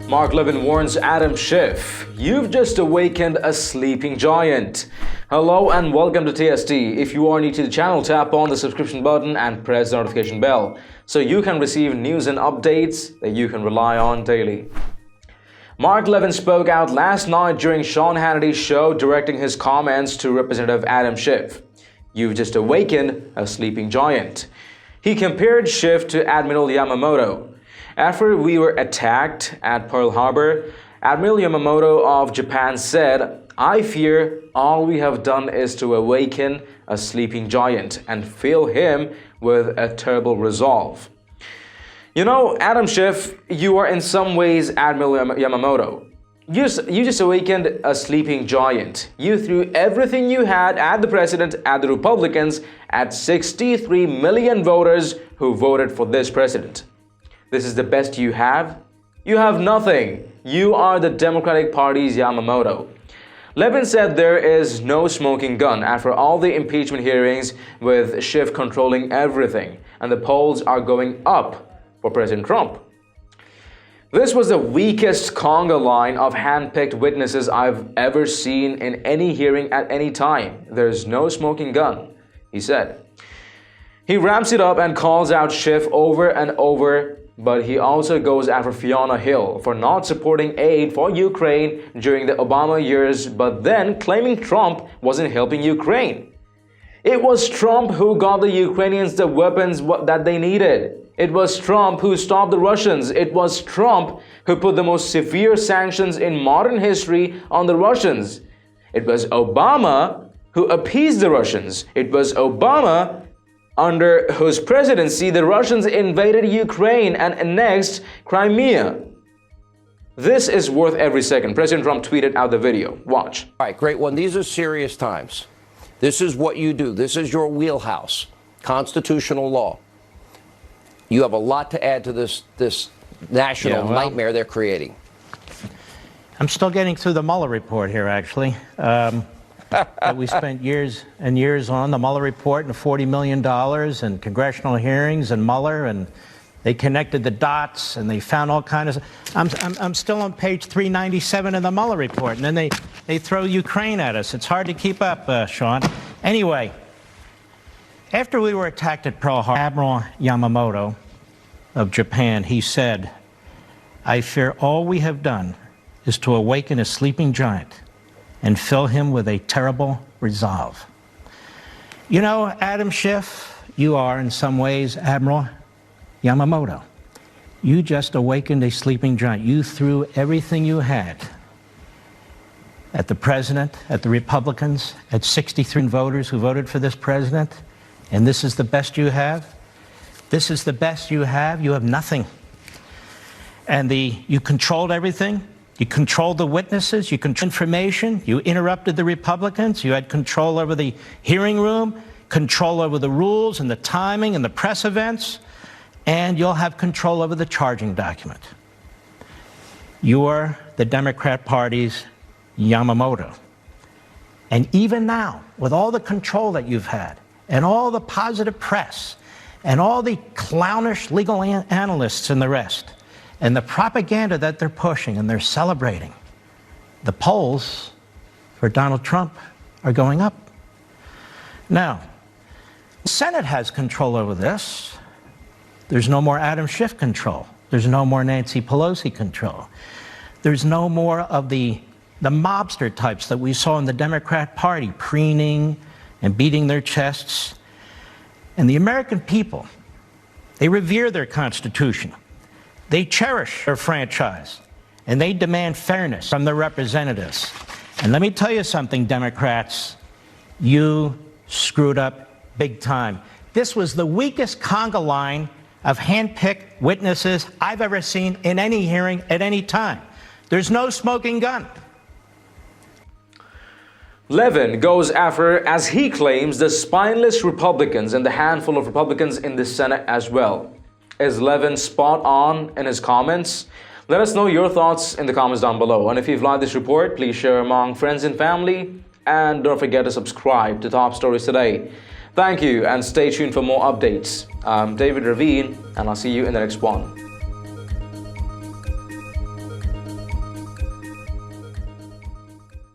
Mark Levin warns Adam Schiff, "You've just awakened a sleeping giant." Hello and welcome to TST. If you are new to the channel, tap on the subscription button and press the notification bell so you can receive news and updates that you can rely on daily. Mark Levin spoke out last night during Sean Hannity's show, directing his comments to Representative Adam Schiff. "You've just awakened a sleeping giant." He compared Schiff to Admiral Yamamoto. After we were attacked at Pearl Harbor, Admiral Yamamoto of Japan said, "I fear all we have done is to awaken a sleeping giant and fill him with a terrible resolve." You know, Adam Schiff, you are in some ways Admiral Yamamoto. You just awakened a sleeping giant. You threw everything you had at the president, at the Republicans, at 63 million voters who voted for this president. This is the best you have? You have nothing. You are the Democratic Party's Yamamoto. Levin said there is no smoking gun after all the impeachment hearings, with Schiff controlling everything, and the polls are going up for President Trump. This was the weakest conga line of hand-picked witnesses I've ever seen in any hearing at any time. There's no smoking gun, he said. He ramps it up and calls out Schiff over and over, but he also goes after Fiona Hill for not supporting aid for Ukraine during the Obama years, but then claiming Trump wasn't helping Ukraine. It was Trump who got the Ukrainians the weapons that they needed. It was Trump who stopped the Russians. It was Trump who put the most severe sanctions in modern history on the Russians. It was Obama who appeased the Russians. It was Obama under whose presidency the Russians invaded Ukraine and annexed Crimea. This is worth every second. President Trump tweeted out the video. Watch. All right, great one. These are serious times. This is what you do. This is your wheelhouse, constitutional law. You have a lot to add to this national nightmare they're creating. I'm still getting through the Mueller report here, actually. That we spent years and years on, the Mueller report and $40 million and congressional hearings and Mueller, and they connected the dots and they found all kinds of... I'm still on page 397 of the Mueller report, and then they throw Ukraine at us. It's hard to keep up, Sean. Anyway, after we were attacked at Pearl Harbor, Admiral Yamamoto of Japan, he said, "I fear all we have done is to awaken a sleeping giant and fill him with a terrible resolve." You know, Adam Schiff, you are in some ways Admiral Yamamoto. You just awakened a sleeping giant. You threw everything you had at the president, at the Republicans, at 63 voters who voted for this president, and this is the best you have? This is the best you have? You have nothing. And you controlled everything. You controlled the witnesses, you controlled information, you interrupted the Republicans, you had control over the hearing room, control over the rules and the timing and the press events, and you'll have control over the charging document. You're the Democrat Party's Yamamoto. And even now, with all the control that you've had, and all the positive press, and all the clownish legal analysts and the rest, and the propaganda that they're pushing and they're celebrating, the polls for Donald Trump are going up. Now, the Senate has control over this. There's no more Adam Schiff control. There's no more Nancy Pelosi control. There's no more of the mobster types that we saw in the Democrat Party, preening and beating their chests. And the American people, they revere their Constitution. They cherish their franchise, and they demand fairness from their representatives. And let me tell you something, Democrats, you screwed up big time. This was the weakest conga line of hand-picked witnesses I've ever seen in any hearing at any time. There's no smoking gun. Levin goes after, as he claims, the spineless Republicans and the handful of Republicans in the Senate as well. Is Levin spot on in his comments? Let us know your thoughts in the comments down below. And if you've liked this report, please share among friends and family. And don't forget to subscribe to Top Stories Today. Thank you, and stay tuned for more updates. I'm David Ravine, and I'll see you in the next one.